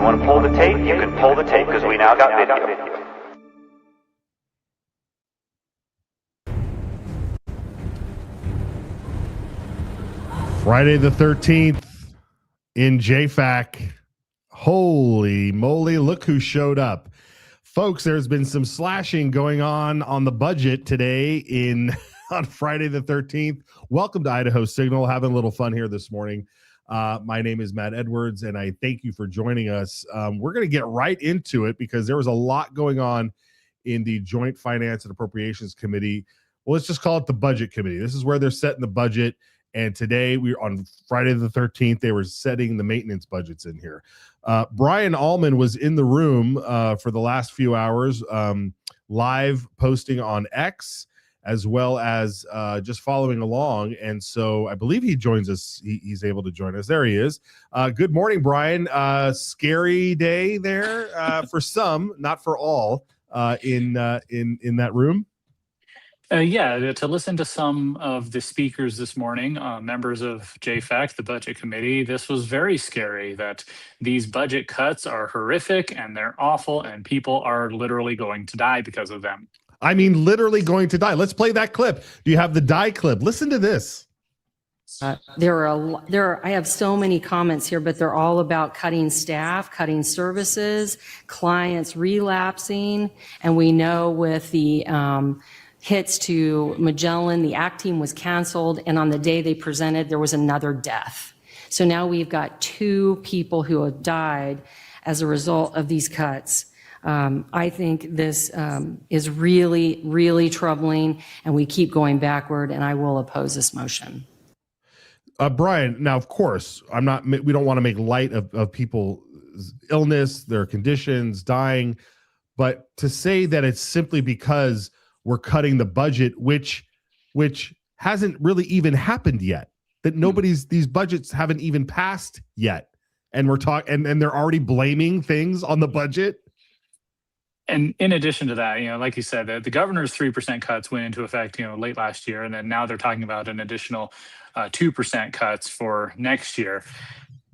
want to pull the tape? You can pull the tape because we now got video. Friday the 13th in JFAC. Holy moly, look who showed up. Folks, there's been some slashing going on the budget today on Friday the 13th. Welcome to Idaho Signal. Having a little fun here this morning. My name is Matt Edwards, and I thank you for joining us. We're going to get right into it because there was a lot going on in the Joint Finance and Appropriations Committee. Well, let's just call it the Budget Committee. This is where they're setting the budget. And today, on Friday the 13th, they were setting the maintenance budgets in here. Brian Allman was in the room for the last few hours, live posting on X, as well as just following along. And so I believe he joins us. He's able to join us. There he is. Good morning, Brian. Scary day there for some, not for all, in that room. Yeah, to listen to some of the speakers this morning, members of JFAC, the Budget Committee, this was very scary that these budget cuts are horrific and they're awful and people are literally going to die because of them. I mean, literally going to die. Let's play that clip. Do you have the die clip? Listen to this. I have so many comments here, but they're all about cutting staff, cutting services, clients relapsing, and we know with the hits to Magellan, the ACT team was canceled, and on the day they presented, there was another death. So now we've got 2 people who have died as a result of these cuts. I think this is really, really troubling, and we keep going backward, and I will oppose this motion. Brian, now, of course, we don't want to make light of people's illness, their conditions, dying, but to say that it's simply because we're cutting the budget, which hasn't really even happened yet, that these budgets haven't even passed yet. And we're talking, and they're already blaming things on the budget. And in addition to that, like you said, the governor's 3% cuts went into effect, late last year. And then now they're talking about an additional 2% cuts for next year.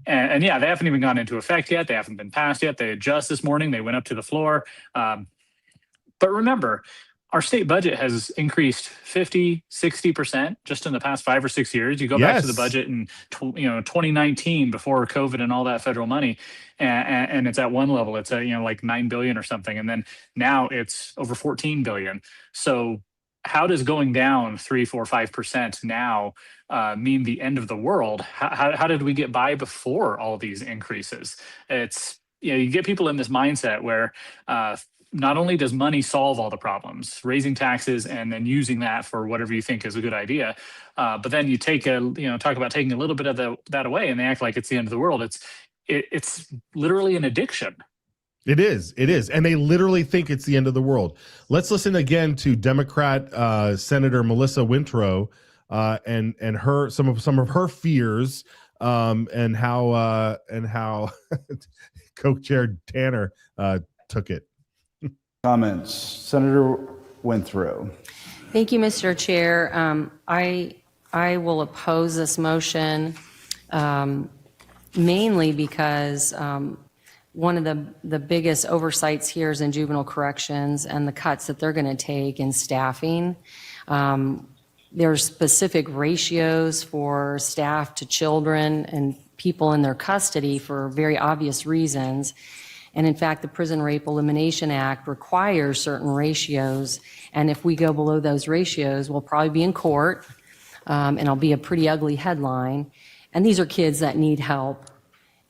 And yeah, they haven't even gone into effect yet. They haven't been passed yet. They just this morning, they went up to the floor. But remember, our state budget has increased 50, 60% just in the past 5 or 6 years. You go back to the budget in 2019 before COVID and all that federal money, and it's at one level. It's at like $9 billion or something, and then now it's over $14 billion. So how does going down 3, 4, 5% now mean the end of the world? How did we get by before all these increases? It's you get people in this mindset where not only does money solve all the problems, raising taxes and then using that for whatever you think is a good idea, but then you talk about taking a little bit of that away, and they act like it's the end of the world. It's literally an addiction. It is, and they literally think it's the end of the world. Let's listen again to Democrat Senator Melissa Wintrow and her some of her fears and how Co-Chair Tanner took it. Comments. Senator Wintrow. Thank you, Mr. Chair. I will oppose this motion mainly because one of the biggest oversights here is in juvenile corrections and the cuts that they're going to take in staffing. There's specific ratios for staff to children and people in their custody for very obvious reasons. And in fact, the Prison Rape Elimination Act requires certain ratios. And if we go below those ratios, we'll probably be in court, and it'll be a pretty ugly headline. And these are kids that need help,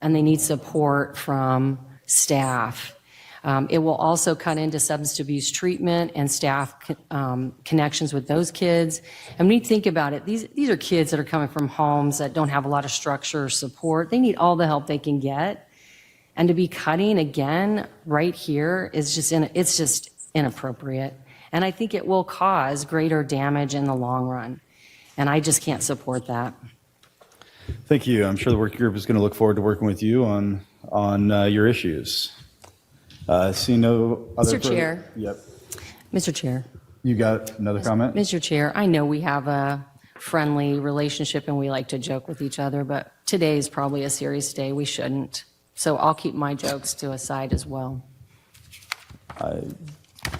and they need support from staff. It will also cut into substance abuse treatment and staff connections with those kids. And when you think about it, these are kids that are coming from homes that don't have a lot of structure or support. They need all the help they can get. And to be cutting again right here is it's just inappropriate. And I think it will cause greater damage in the long run. And I just can't support that. Thank you. I'm sure the working group is going to look forward to working with you on your issues. See no other. Mr. Chair. Yep. Mr. Chair. You got another comment? Mr. Chair, I know we have a friendly relationship and we like to joke with each other, but today is probably a serious day. We shouldn't. So I'll keep my jokes to a side as well. I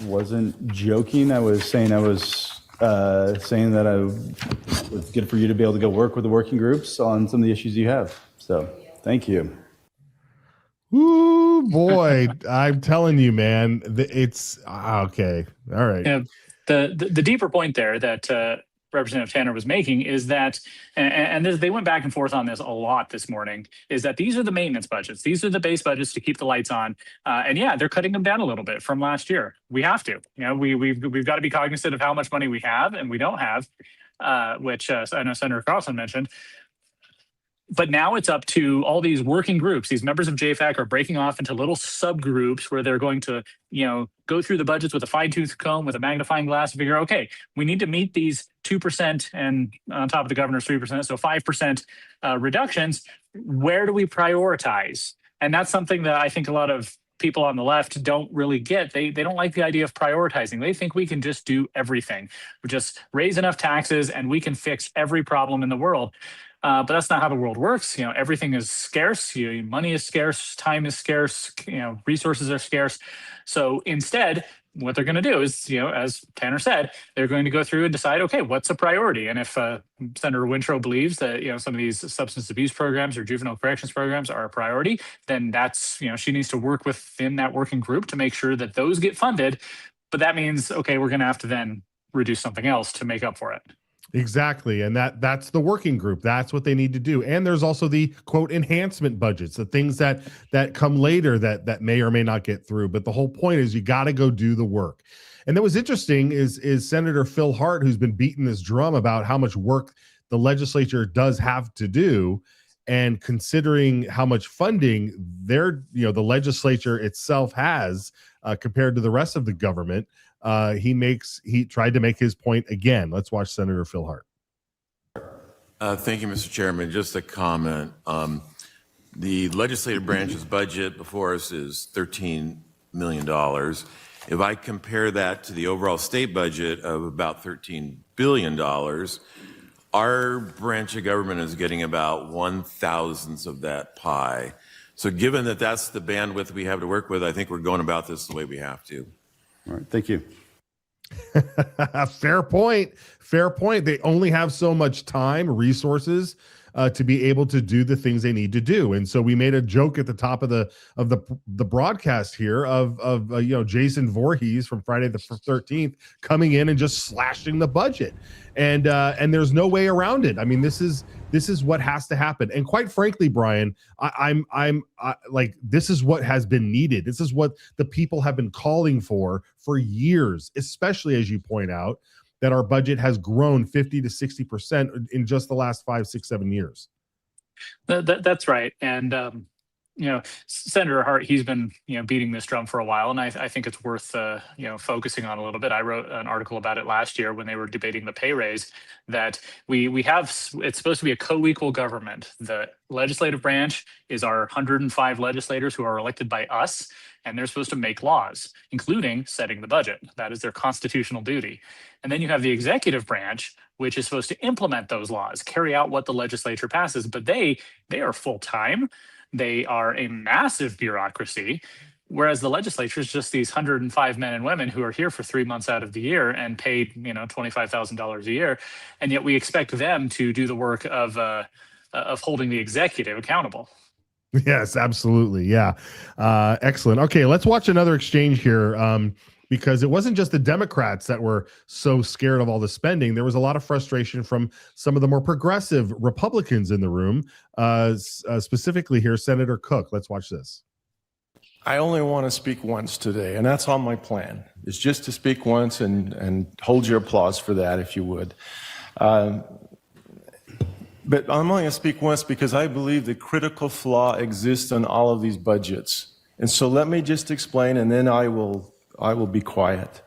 wasn't joking. I was saying that it's good for you to be able to go work with the working groups on some of the issues you have. So thank you. Ooh, boy, I'm telling you, man, it's okay. All right. Yeah, the deeper point there that Representative Tanner was making is that, and they went back and forth on this a lot this morning, is that these are the maintenance budgets. These are the base budgets to keep the lights on. And yeah, they're cutting them down a little bit from last year. We have to. We've got to be cognizant of how much money we have and we don't have, which I know Senator Carlson mentioned. But now it's up to all these working groups. These members of JFAC are breaking off into little subgroups where they're going to, go through the budgets with a fine-tooth comb, with a magnifying glass, and figure, okay, we need to meet these 2% and on top of the governor's 3%, so 5% reductions. Where do we prioritize? And that's something that I think a lot of people on the left don't really get. They don't like the idea of prioritizing. They think we can just do everything. We just raise enough taxes and we can fix every problem in the world. But that's not how the world works. Everything is scarce. Money is scarce. Time is scarce. Resources are scarce. So instead, what they're going to do is, as Tanner said, they're going to go through and decide, okay, what's a priority? And if Senator Wintrow believes that, some of these substance abuse programs or juvenile corrections programs are a priority, then that's, she needs to work within that working group to make sure that those get funded. But that means, okay, we're going to have to then reduce something else to make up for it. Exactly. And that's the working group. That's what they need to do. And there's also the quote enhancement budgets, the things that come later that may or may not get through. But the whole point is you got to go do the work. And that was interesting is Senator Phil Hart, who's been beating this drum about how much work the legislature does have to do. And considering how much funding the legislature itself has compared to the rest of the government, he tried to make his point again. Let's watch Senator Phil Hart. Thank you, Mr. Chairman. Just a comment. The legislative branch's budget before us is $13 million. If I compare that to the overall state budget of about $13 billion, our branch of government is getting about 1/1000th of that pie. So given that that's the bandwidth we have to work with, I think we're going about this the way we have to. All right. Thank you. Fair point. Fair point. They only have so much time, resources to be able to do the things they need to do. And so we made a joke at the top of the broadcast here of Jason Voorhees from Friday the 13th coming in and just slashing the budget. And there's no way around it. I mean, this is what has to happen. And quite frankly, Brian, I'm like, this is what has been needed. This is what the people have been calling for years, especially as you point out, that our budget has grown 50 to 60% in just the last 5, 6, 7 years. That's right. And, Senator Hart, he's been, beating this drum for a while. And I think it's worth, focusing on a little bit. I wrote an article about it last year when they were debating the pay raise, that we have, it's supposed to be a co-equal government. The legislative branch is our 105 legislators who are elected by us, and they're supposed to make laws, including setting the budget. That is their constitutional duty. And then you have the executive branch, which is supposed to implement those laws, carry out what the legislature passes. But they are full-time. They are a massive bureaucracy, whereas the legislature is just these 105 men and women who are here for 3 months out of the year and paid, $25,000 a year. And yet we expect them to do the work of holding the executive accountable. Yes, absolutely. Yeah. Excellent. Okay, let's watch another exchange here. Because it wasn't just the Democrats that were so scared of all the spending. There was a lot of frustration from some of the more progressive Republicans in the room, specifically here, Senator Cook. Let's watch this. I only want to speak once today, and that's on my plan, is just to speak once and hold your applause for that, if you would. But I'm only going to speak once because I believe the critical flaw exists in all of these budgets. And so let me just explain, and then I will be quiet.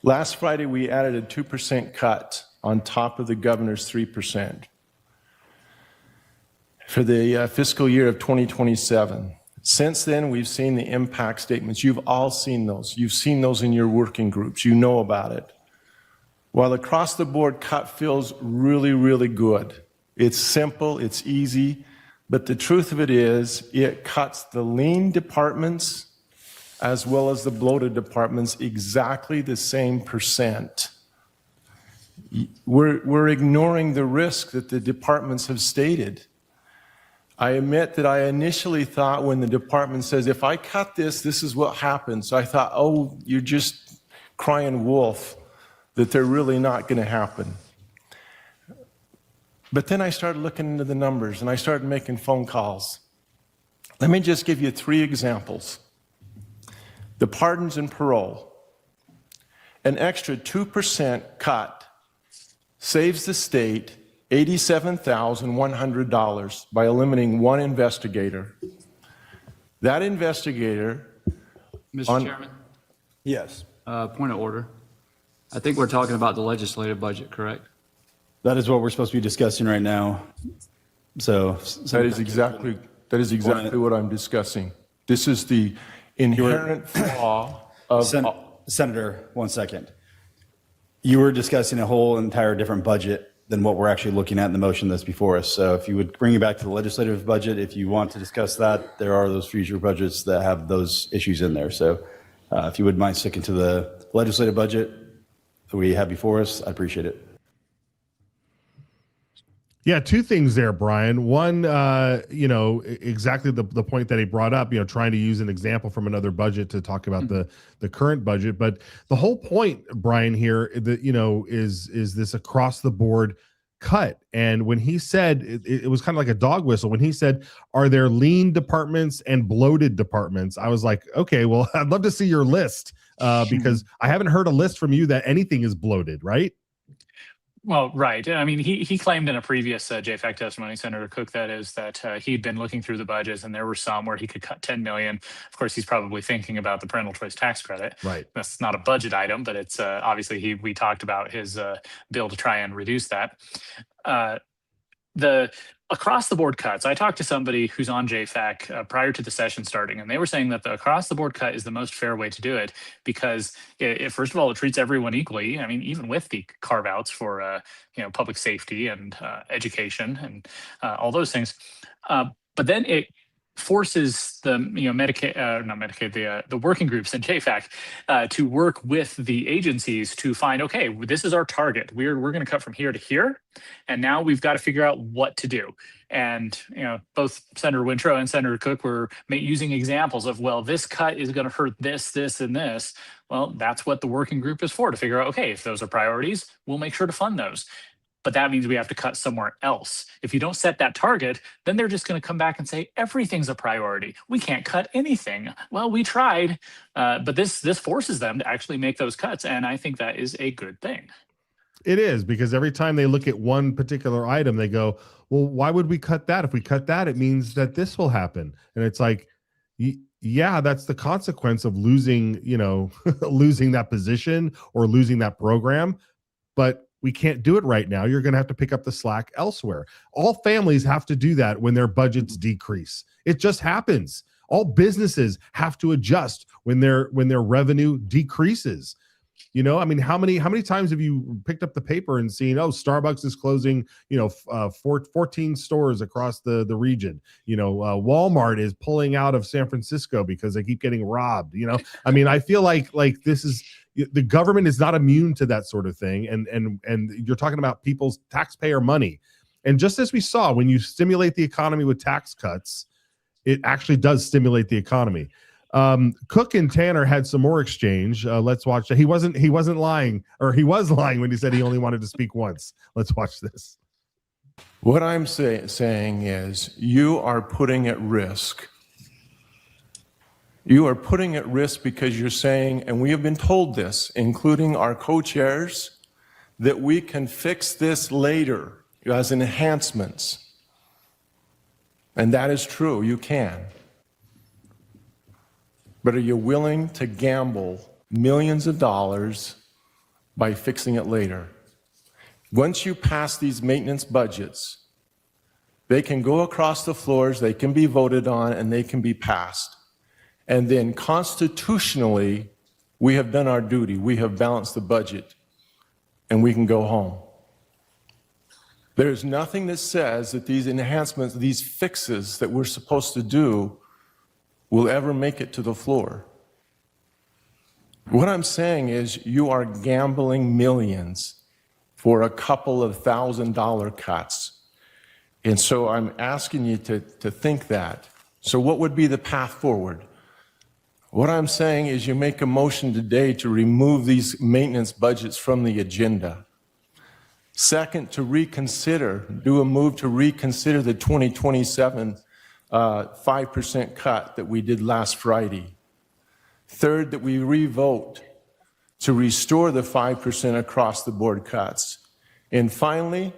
Last Friday, we added a 2% cut on top of the governor's 3% for the fiscal year of 2027. Since then, we've seen the impact statements. You've all seen those. You've seen those in your working groups. You know about it. While across the board cut feels really, really good. It's simple. It's easy. But the truth of it is, it cuts the lean departments as well as the bloated departments exactly the same percent. We're ignoring the risk that the departments have stated. I admit that I initially thought when the department says, if I cut this, this is what happens. I thought, oh, you're just crying wolf, that they're really not going to happen. But then I started looking into the numbers and I started making phone calls. Let me just give you 3 examples. The pardons and parole. An extra 2% cut saves the state $87,100 by eliminating 1 investigator. That investigator... Mr. Chairman, Yes, point of order. I think we're talking about the legislative budget, correct? that is what we're supposed to be discussing right now. So That is exactly what I'm discussing. This is the inherent flaw of... Senator, 1 second. You were discussing a whole entire different budget than what we're actually looking at in the motion that's before us. So if you would bring it back to the legislative budget, if you want to discuss that, there are those future budgets that have those issues in there. So if you wouldn't mind sticking to the legislative budget that we have before us, I appreciate it. Yeah, 2 things there, Brian. One, exactly the point that he brought up, trying to use an example from another budget to talk about the current budget. But the whole point, Brian, here, is this across the board cut. And when he said, it was kind of like a dog whistle. When he said, are there lean departments and bloated departments? I was like, okay, well, I'd love to see your list because I haven't heard a list from you that anything is bloated, right? Well, right. I mean, he claimed in a previous JFAC testimony, Senator Cook, that he'd been looking through the budgets and there were some where he could cut $10 million. Of course, he's probably thinking about the parental choice tax credit. Right. That's not a budget item, but it's obviously we talked about his bill to try and reduce that. The across the board cuts. I talked to somebody who's on JFAC prior to the session starting, and they were saying that the across the board cut is the most fair way to do it because it first of all, it treats everyone equally. I mean, even with the carve outs for public safety and education and all those things, but then it forces the the working groups in JFAC to work with the agencies to find, okay, this is our target. We're going to cut from here to here, and now we've got to figure out what to do. And both Senator Wintro and Senator Cook were using examples of, well, this cut is going to hurt this, this, and this. Well, that's what the working group is for, to figure out, okay, if those are priorities, we'll make sure to fund those. But that means we have to cut somewhere else. If you don't set that target, then they're just going to come back and say, everything's a priority. We can't cut anything. Well, we tried, but this forces them to actually make those cuts. And I think that is a good thing. It is, because every time they look at one particular item, they go, well, why would we cut that? If we cut that, it means that this will happen. And it's like, yeah, that's the consequence of losing, losing that position or losing that program. But we can't do it right now. You're going to have to pick up the slack elsewhere. All families have to do that when their budgets decrease. It just happens. All businesses have to adjust when their revenue decreases. I mean, how many times have you picked up the paper and seen, oh, Starbucks is closing, 14 stores across the region. Walmart is pulling out of San Francisco because they keep getting robbed. I mean, I feel like this is, the government is not immune to that sort of thing. And you're talking about people's taxpayer money. And just as we saw, when you stimulate the economy with tax cuts, it actually does stimulate the economy. Cook and Tanner had some more exchange. Let's watch that. He wasn't lying, or he was lying when he said he only wanted to speak once. Let's watch this. What I'm saying is you are putting at risk. You are putting at risk because you're saying, and we have been told this, including our co-chairs, that we can fix this later as enhancements. And that is true, you can. But are you willing to gamble millions of dollars by fixing it later? Once you pass these maintenance budgets, they can go across the floors, they can be voted on, and they can be passed. And then constitutionally, we have done our duty. We have balanced the budget, and we can go home. There's nothing that says that these enhancements, these fixes that we're supposed to do will ever make it to the floor. What I'm saying is you are gambling millions for a couple of $1,000 cuts. And so I'm asking you to think that. So what would be the path forward? What I'm saying is you make a motion today to remove these maintenance budgets from the agenda. Second, to reconsider, do a move to reconsider the 2027 5% cut that we did last Friday. Third, that we revote to restore the 5% across the board cuts. And finally,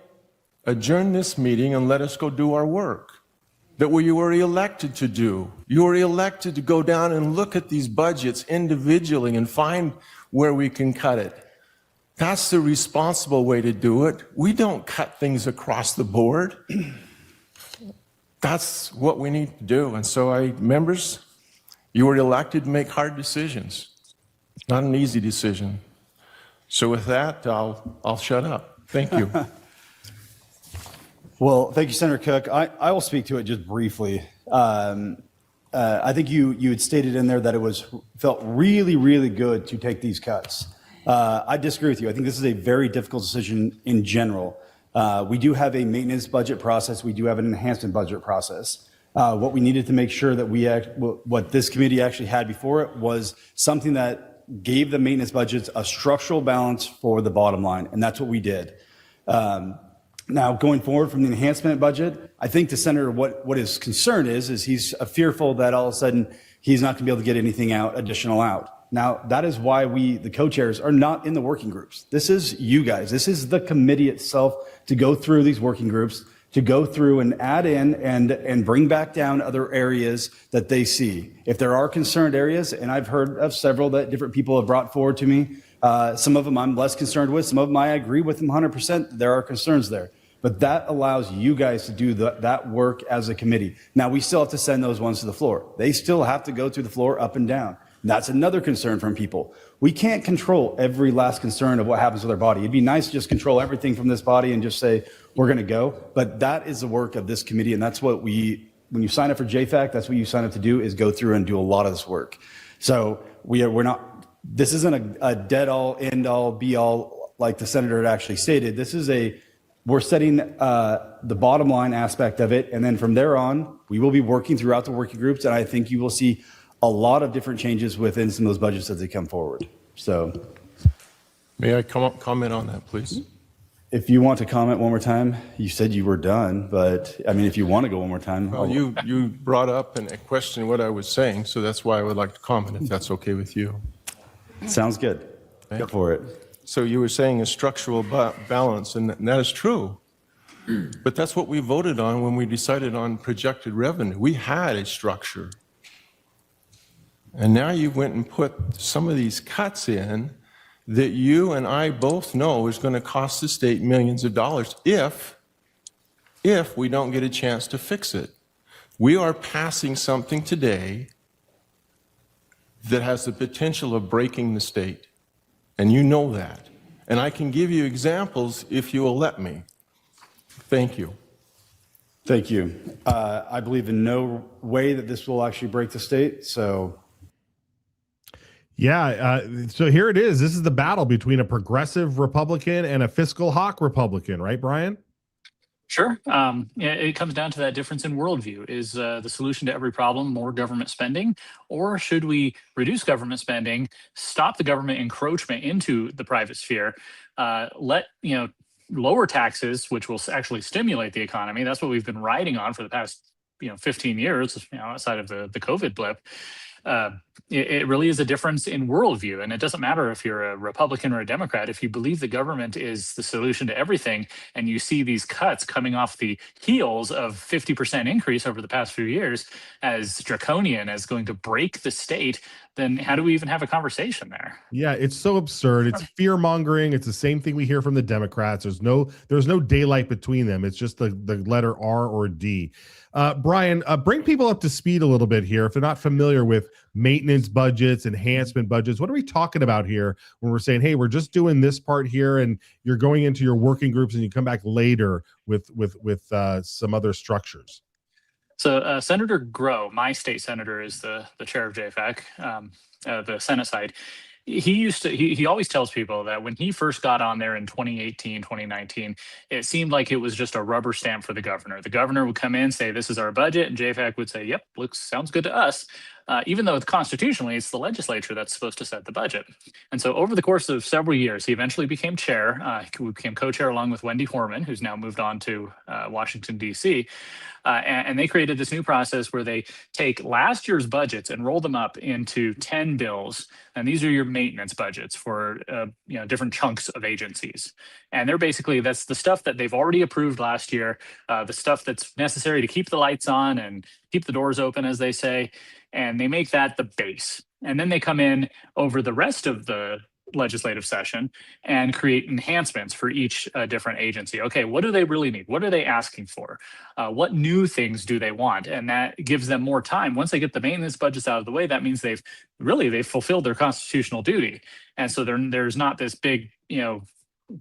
adjourn this meeting and let us go do our work that we were elected to do. You were elected to go down and look at these budgets individually and find where we can cut it. That's the responsible way to do it. We don't cut things across the board. That's what we need to do. And so members, you were elected to make hard decisions. Not an easy decision. So with that, I'll shut up. Thank you. Well, thank you, Senator Cook. I will speak to it just briefly. I think you had stated in there that it felt really, really good to take these cuts. I disagree with you. I think this is a very difficult decision in general. We do have a maintenance budget process. We do have an enhancement budget process. What we needed to make sure that what this committee actually had before it was something that gave the maintenance budgets a structural balance for the bottom line, and that's what we did. Now, going forward from the enhancement budget, I think the senator, what his concern is he's fearful that all of a sudden he's not going to be able to get anything additional out. Now, that is why we, the co-chairs, are not in the working groups. This is you guys. This is the committee itself to go through these working groups, to go through and add in and bring back down other areas that they see. If there are concerned areas, and I've heard of several that different people have brought forward to me, some of them I'm less concerned with, some of them I agree with them 100%. There are concerns there. But that allows you guys to do that work as a committee. Now, we still have to send those ones to the floor. They still have to go through the floor up and down. That's another concern from people. We can't control every last concern of what happens with our body. It'd be nice to just control everything from this body and just say, we're going to go. But that is the work of this committee. And that's what when you sign up for JFAC, that's what you sign up to do, is go through and do a lot of this work. So we're not, this isn't a dead all, end all, be all, like the senator had actually stated. This is we're setting the bottom line aspect of it. And then from there on, we will be working throughout the working groups. And I think you will see a lot of different changes within some of those budgets as they come forward. So, may I comment on that, please? If you want to comment one more time, you said you were done, but I mean, if you want to go one more time. Well, you brought up and questioned what I was saying, so that's why I would like to comment, if that's okay with you. Sounds good. Go for it. So you were saying a structural balance, and that is true. But that's what we voted on when we decided on projected revenue. We had a structure. And now you went and put some of these cuts in that you and I both know is going to cost the state millions of dollars if we don't get a chance to fix it. We are passing something today that has the potential of breaking the state. And you know that. And I can give you examples if you will let me. Thank you. Thank you. I believe in no way that this will actually break the state, so... Yeah, so here it is. This is the battle between a progressive Republican and a fiscal hawk Republican, right, Brian? Sure. It comes down to that difference in worldview. Is the solution to every problem more government spending, or should we reduce government spending, stop the government encroachment into the private sphere, lower taxes, which will actually stimulate the economy? That's what we've been riding on for the past 15 years, outside of the COVID blip. It really is a difference in worldview. And it doesn't matter if you're a Republican or a Democrat. If you believe the government is the solution to everything, and you see these cuts coming off the heels of 50% increase over the past few years as draconian, as going to break the state, then how do we even have a conversation there? Yeah, it's so absurd. It's fear mongering. It's the same thing we hear from the Democrats. There's no daylight between them. It's just the letter R or D. Brian, bring people up to speed a little bit here. If they're not familiar with maintenance budgets, enhancement budgets, what are we talking about here when we're saying, hey, we're just doing this part here and you're going into your working groups and you come back later with some other structures? So Senator Grow, my state senator, is the chair of JFAC, the Senate side. He always tells people that when he first got on there in 2018, 2019, it seemed like it was just a rubber stamp for the governor. The governor would come in, say, this is our budget, and JFAC would say, yep, sounds good to us. Even though constitutionally it's the legislature that's supposed to set the budget. And so over the course of several years, he eventually became chair. He became co-chair along with Wendy Horman, who's now moved on to Washington, D.C. And they created this new process where they take last year's budgets and roll them up into 10 bills. And these are your maintenance budgets for different chunks of agencies. And they're basically, that's the stuff that they've already approved last year, the stuff that's necessary to keep the lights on and keep the doors open, as they say. And they make that the base. And then they come in over the rest of the legislative session and create enhancements for each different agency. Okay, what do they really need? What are they asking for? What new things do they want? And that gives them more time. Once they get the maintenance budgets out of the way, that means they've fulfilled their constitutional duty. And so there's not this big,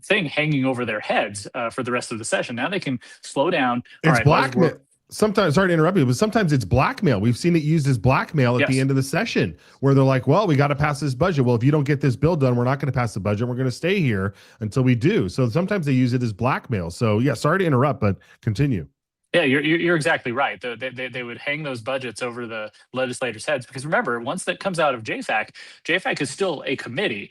thing hanging over their heads for the rest of the session. Now they can slow down. It's blackmail. Sometimes, sorry to interrupt you, but sometimes it's blackmail. We've seen it used as blackmail at the end of the session where they're like, well, we got to pass this budget. Well, if you don't get this bill done, we're not going to pass the budget. We're going to stay here until we do. So sometimes they use it as blackmail. So yeah, sorry to interrupt, but continue. Yeah, you're exactly right. They would hang those budgets over the legislators' heads because remember, once that comes out of JFAC, JFAC is still a committee.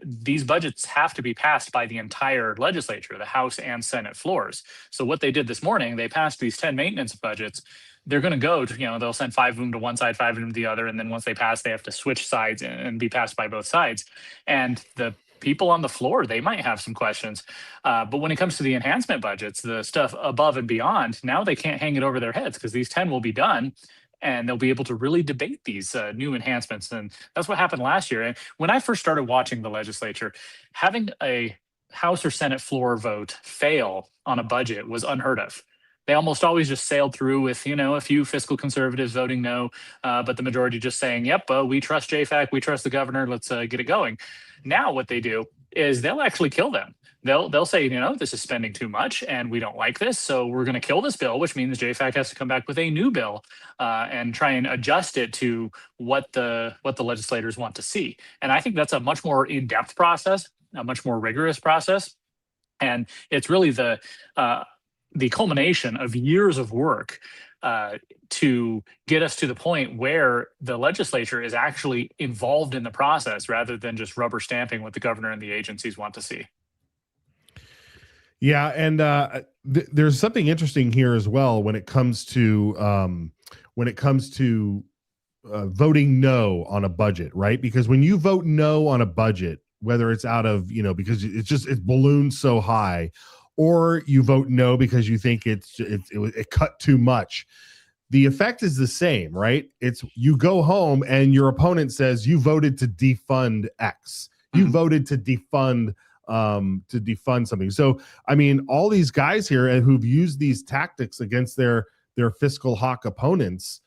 These budgets have to be passed by the entire legislature, the House and Senate floors. So what they did this morning, they passed these 10 maintenance budgets. They're going to go to, they'll send 5 of them to one side, 5 of them to the other. And then once they pass, they have to switch sides and be passed by both sides. And the people on the floor, they might have some questions. But when it comes to the enhancement budgets, the stuff above and beyond, now they can't hang it over their heads because these 10 will be done. And they'll be able to really debate these new enhancements. And that's what happened last year. And when I first started watching the legislature, having a House or Senate floor vote fail on a budget was unheard of. They almost always just sailed through with, a few fiscal conservatives voting no, but the majority just saying, yep, we trust JFAC, we trust the governor, let's get it going. Now what they do is they'll actually kill them. They'll say, this is spending too much and we don't like this. So we're going to kill this bill, which means JFAC has to come back with a new bill and try and adjust it to what the legislators want to see. And I think that's a much more in-depth process, a much more rigorous process. And it's really the culmination of years of work to get us to the point where the legislature is actually involved in the process rather than just rubber stamping what the governor and the agencies want to see. Yeah, and there's something interesting here as well when it comes to voting no on a budget, right? Because when you vote no on a budget, whether it's out of because it's ballooned so high, or you vote no because you think it cut too much, the effect is the same, right? It's you go home and your opponent says you voted to defund X, you voted to defund something. So, I mean, all these guys here who've used these tactics against their fiscal hawk opponents,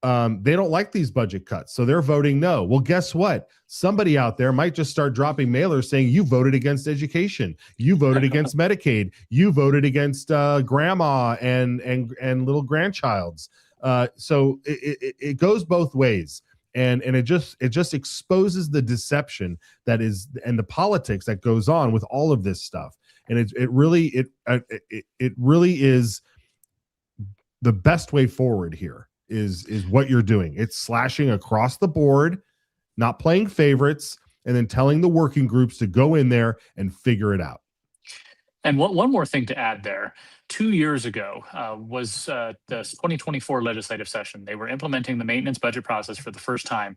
they don't like these budget cuts. So they're voting no. Well, guess what? Somebody out there might just start dropping mailers saying you voted against education. You voted against Medicaid. You voted against grandma and little grandchild's. So it goes both ways. And it just exposes the deception that is and the politics that goes on with all of this stuff. And it really is the best way forward here is what you're doing. It's slashing across the board, not playing favorites, and then telling the working groups to go in there and figure it out. And one more thing to add there. 2 years ago was the 2024 legislative session. They were implementing the maintenance budget process for the first time.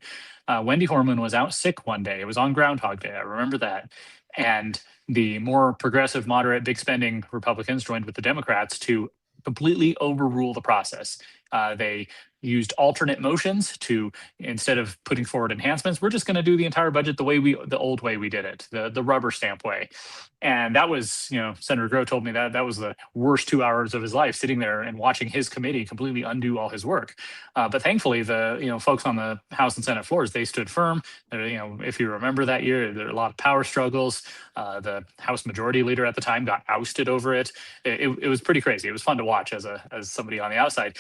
Wendy Horman was out sick one day. It was on Groundhog Day. I remember that. And the more progressive, moderate, big spending Republicans joined with the Democrats to completely overrule the process. They used alternate motions to, instead of putting forward enhancements, we're just going to do the entire budget the old way we did it, the rubber stamp way. And that was, Senator Groh told me that was the worst 2 hours of his life, sitting there and watching his committee completely undo all his work. But thankfully, the folks on the House and Senate floors, they stood firm. If you remember that year, there were a lot of power struggles. The House Majority Leader at the time got ousted over it. It was pretty crazy. It was fun to watch as somebody on the outside.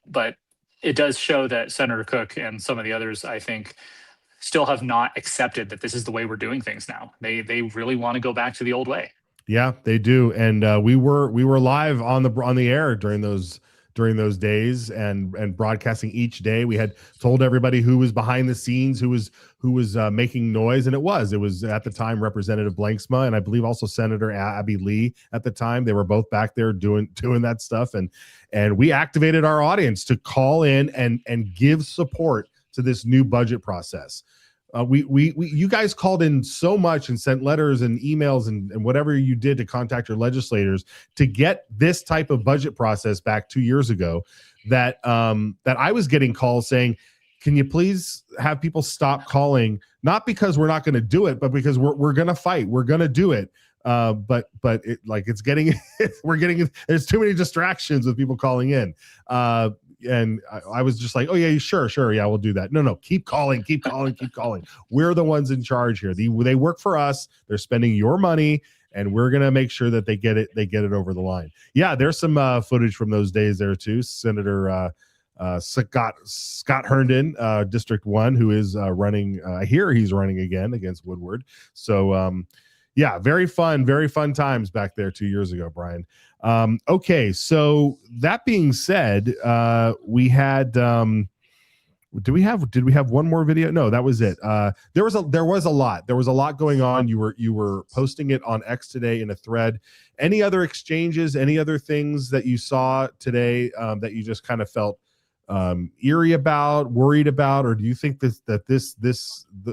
But it does show that Senator Cook and some of the others, I think, still have not accepted that this is the way we're doing things now. They really want to go back to the old way. Yeah, they do. And we were live on the air during those days and broadcasting each day. We had told everybody who was behind the scenes, who was making noise, and it was at the time Representative Blanksma and I believe also Senator Abby Lee at the time. They were both back there doing that stuff, and we activated our audience to call in and give support to this new budget process. You guys called in so much and sent letters and emails and whatever you did to contact your legislators to get this type of budget process back 2 years ago that I was getting calls saying, can you please have people stop calling? Not because we're not going to do it, but because we're going to fight. We're going to do it. But there's too many distractions with people calling in. And I was just like, oh yeah, sure. Yeah, we'll do that. No, keep calling. We're the ones in charge here. They work for us. They're spending your money, and we're going to make sure that they get it over the line. Yeah, there's some footage from those days there too. Senator Scott Herndon, District 1, who is running. I hear he's running again against Woodward. So yeah, very fun times back there 2 years ago, Brian. Okay, so that being said, we had did we have one more video? No, that was it. There was a lot going on. You were posting it on X today in a thread. Any other exchanges, any other things that you saw today that you just kind of felt eerie about, worried about, or do you think the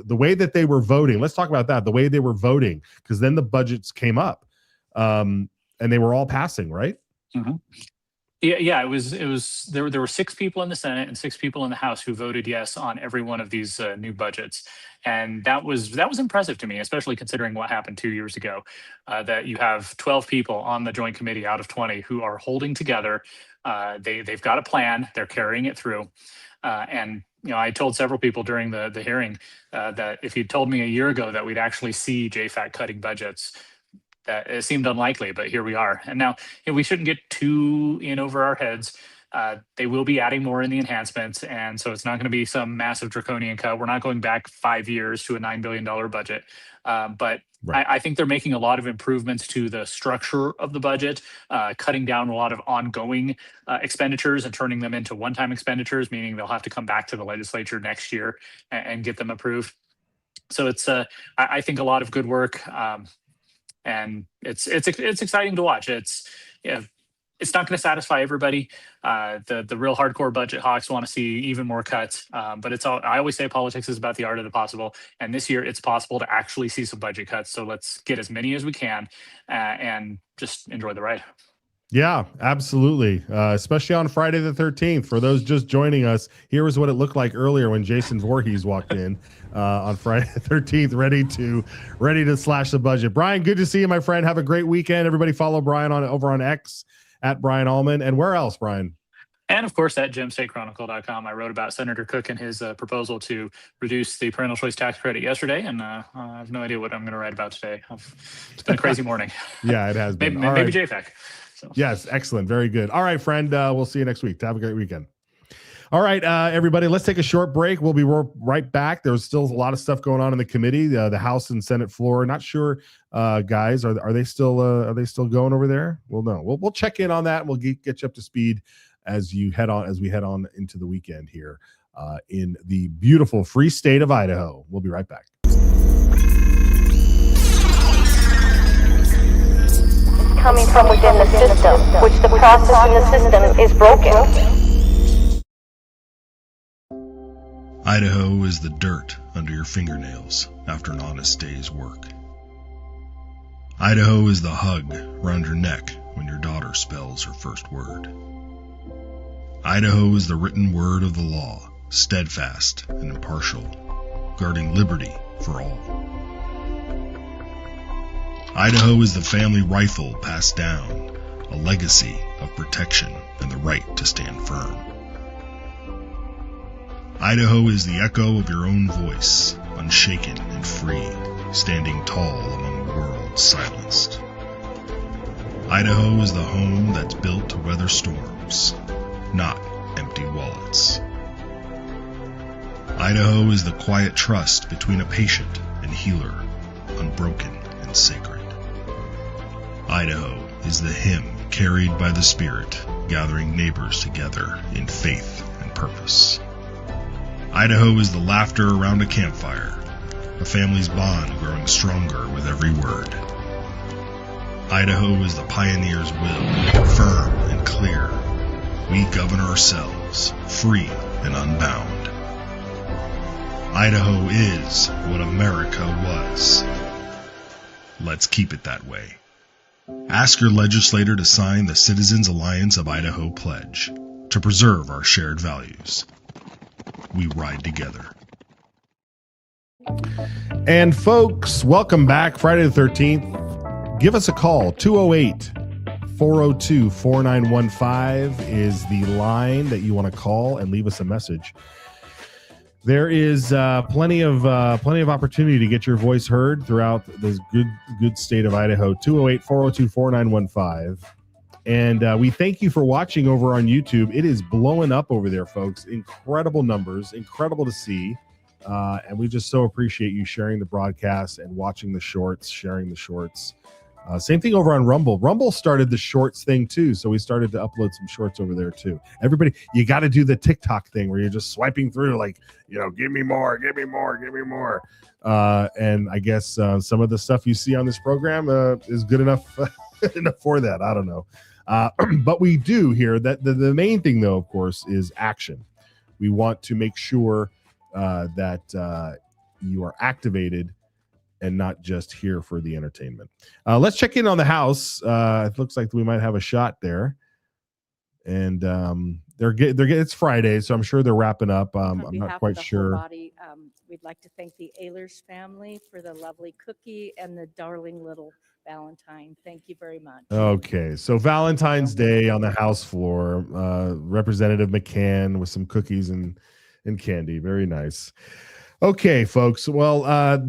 way that they were voting, let's talk about that, the way they were voting, because then the budgets came up and they were all passing, right? Mm-hmm. Yeah, it was there were 6 people in the Senate and 6 people in the House who voted yes on every one of these new budgets. And that was impressive to me, especially considering what happened 2 years ago, that you have 12 people on the Joint Committee out of 20 who are holding together. They've got a plan. They're carrying it through. And I told several people during the hearing that if you'd told me a year ago that we'd actually see JFAC cutting budgets, that it seemed unlikely, but here we are. And now we shouldn't get too in over our heads. They will be adding more in the enhancements, and so it's not going to be some massive draconian cut. We're not going back 5 years to a $9 billion budget. But right. I think they're making a lot of improvements to the structure of the budget, cutting down a lot of ongoing expenditures and turning them into one-time expenditures, meaning they'll have to come back to the legislature next year and get them approved. So it's, I think, a lot of good work. And it's exciting to watch. It's not going to satisfy everybody. The real hardcore budget hawks want to see even more cuts. But I always say politics is about the art of the possible. And this year it's possible to actually see some budget cuts. So let's get as many as we can and just enjoy the ride. Yeah, absolutely. Especially on Friday the 13th. For those just joining us, here was what it looked like earlier when Jason Voorhees walked in on Friday the 13th, ready to slash the budget. Brian, good to see you, my friend. Have a great weekend. Everybody follow Brian over on X at Brian Allman. And where else, Brian? And of course, at gemstatechronicle.com, I wrote about Senator Cook and his proposal to reduce the parental choice tax credit yesterday. And I have no idea what I'm going to write about today. It's been a crazy morning. Yeah, it has been. Maybe JFAC. So. Yes, excellent. Very good. All right, friend. We'll see you next week. Have a great weekend. All right, everybody, let's take a short break. We'll be right back. There's still a lot of stuff going on in the committee, the House and Senate floor. Not sure, guys, are they still going over there? Well, no. We'll check in on that. And we'll get you up to speed as we head on into the weekend here in the beautiful free state of Idaho. We'll be right back. Coming from within the system, which the process in the system is broken. Idaho is the dirt under your fingernails after an honest day's work. Idaho is the hug around your neck when your daughter spells her first word. Idaho is the written word of the law, steadfast and impartial, guarding liberty for all. Idaho is the family rifle passed down, a legacy of protection and the right to stand firm. Idaho is the echo of your own voice, unshaken and free, standing tall among a world silenced. Idaho is the home that's built to weather storms, not empty wallets. Idaho is the quiet trust between a patient and healer, unbroken and sacred. Idaho is the hymn carried by the Spirit, gathering neighbors together in faith and purpose. Idaho is the laughter around a campfire, a family's bond growing stronger with every word. Idaho is the pioneer's will, firm and clear. We govern ourselves, free and unbound. Idaho is what America was. Let's keep it that way. Ask your legislator to sign the Citizens Alliance of Idaho pledge to preserve our shared values. We ride together. And folks, welcome back. Friday the 13th. Give us a call. 208-402-4915 is the line that you want to call and leave us a message. There is plenty of opportunity to get your voice heard throughout this good state of Idaho. 208-402-4915. And we thank you for watching over on YouTube. It is blowing up over there, folks. Incredible numbers, incredible to see. And we just so appreciate you sharing the broadcast and watching the shorts, sharing the shorts. Same thing over on Rumble. Rumble started the shorts thing too, so we started to upload some shorts over there too. Everybody, you got to do the TikTok thing where you're just swiping through like, give me more, give me more, give me more. And I guess some of the stuff you see on this program is good enough for that. I don't know. But we do here that the main thing, though, of course, is action. We want to make sure that you are activated and not just here for the entertainment. Let's check in on the House. It looks like we might have a shot there. And it's Friday, so I'm sure they're wrapping up. I'm not quite sure. We'd like to thank the Ehlers family for the lovely cookie and the darling little Valentine. Thank you very much. Okay, so Valentine's Day on the House floor. Representative McCann with some cookies and candy. Very nice. Okay, folks. Well,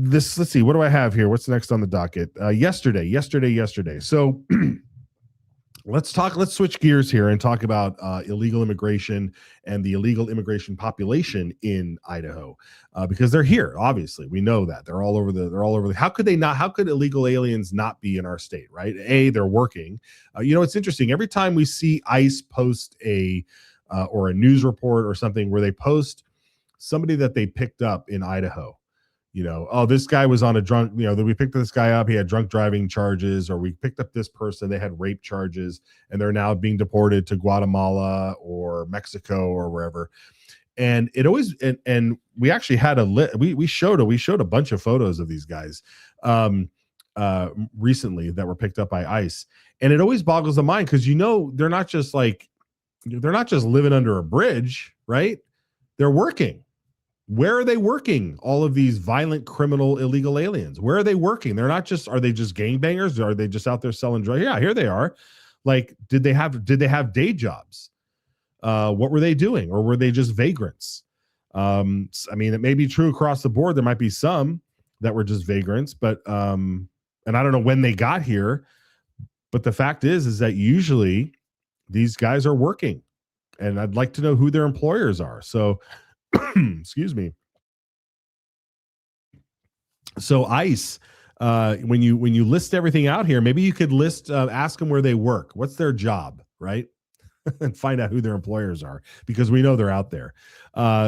let's see. What do I have here? What's next on the docket? Yesterday. So let's switch gears here and talk about illegal immigration and the illegal immigration population in Idaho, because they're here. Obviously, we know that they're all over. How could illegal aliens not be in our state, right? They're working. It's interesting. Every time we see ICE post or a news report or something where they post somebody that they picked up in Idaho, this guy was on a drunk, we picked this guy up, he had drunk driving charges, or we picked up this person, they had rape charges, and they're now being deported to Guatemala or Mexico or wherever. And it always, and we actually had we showed a bunch of photos of these guys recently that were picked up by ICE. And it always boggles the mind because, they're not just living under a bridge, right? They're working. Where are they working? All of these violent, criminal, illegal aliens. Where are they working? Are they just gangbangers? Or are they just out there selling drugs? Yeah, here they are. Like, did they have day jobs? What were they doing? Or were they just vagrants? It may be true across the board. There might be some that were just vagrants, but and I don't know when they got here. But the fact is that usually these guys are working, and I'd like to know who their employers are. So. Excuse me. So ICE, when you list everything out here, maybe you could ask them where they work. What's their job, right? And find out who their employers are, because we know they're out there.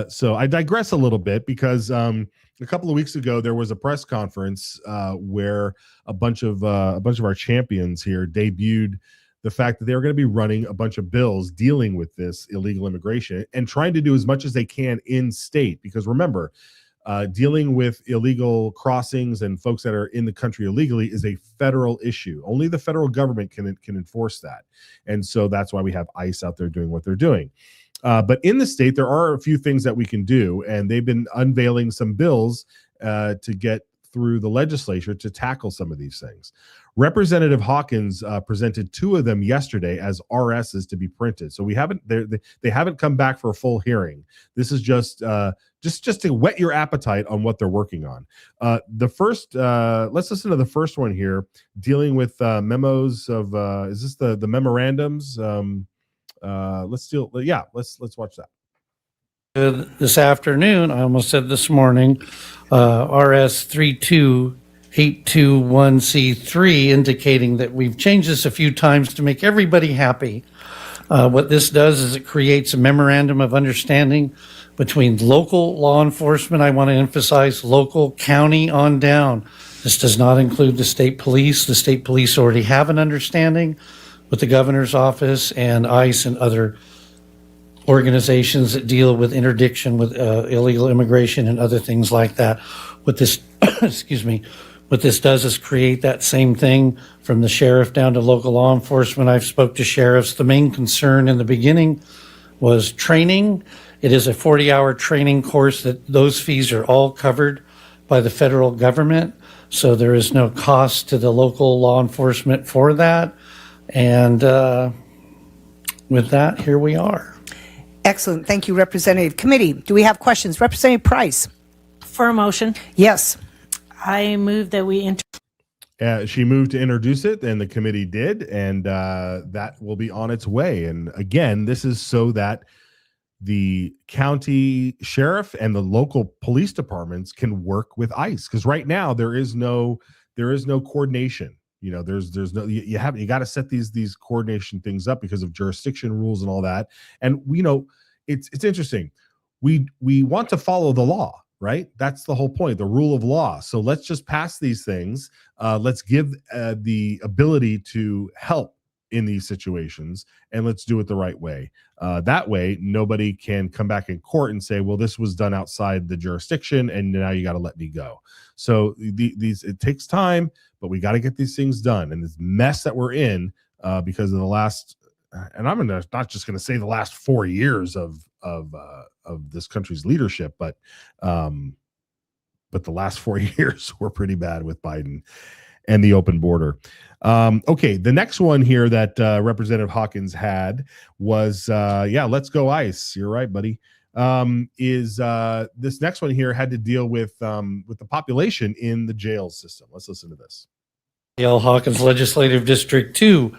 So I digress a little bit because a couple of weeks ago there was a press conference where a bunch of our champions here debuted the fact that they were going to be running a bunch of bills dealing with this illegal immigration and trying to do as much as they can in state. Because remember, dealing with illegal crossings and folks that are in the country illegally is a federal issue. Only the federal government can enforce that. And so that's why we have ICE out there doing what they're doing. But in the state, there are a few things that we can do, and they've been unveiling some bills to get through the legislature to tackle some of these things. Representative Hawkins presented 2 of them yesterday as RSs to be printed. So they haven't come back for a full hearing. This is just to whet your appetite on what they're working on. The first, let's listen to the first one here, dealing with memos of is this the memorandums? Let's watch that. This afternoon, I almost said this morning, RS 32821C3, indicating that we've changed this a few times to make everybody happy. What this does is it creates a memorandum of understanding between local law enforcement. I want to emphasize local, county on down. This does not include the state police. The state police already have an understanding with the governor's office and ICE and other organizations that deal with interdiction with illegal immigration and other things like that. What this, what this does is create that same thing from the sheriff down to local law enforcement. I've spoke to sheriffs. The main concern in the beginning was training. It is a 40-hour training course that those fees are all covered by the federal government. So there is no cost to the local law enforcement for that. And with that, here we are. Excellent. Thank you, Representative. Committee, do we have questions? Representative Price. For a motion, Yes. I move that we She moved to introduce it, and the committee did, and that will be on its way. And again, this is so that the county sheriff and the local police departments can work with ICE, because right now there is no coordination. You know, there's no, you got to set these coordination things up because of jurisdiction rules and all that. And it's interesting. We want to follow the law, right? That's the whole point, the rule of law. So let's just pass these things. Let's give the ability to help in these situations, and let's do it the right way. That way, nobody can come back in court and say, well, this was done outside the jurisdiction, and now you got to let me go. So it takes time, but we got to get these things done. And this mess that we're in because of the last, and I'm not just going to say the last 4 years of this country's leadership, but the last 4 years were pretty bad with Biden and the open border. Okay, the next one here that Representative Hawkins had was, let's go ICE. You're right, buddy. Is this next one here had to deal with the population in the jail system. Let's listen to this. L. Hawkins Legislative District 2.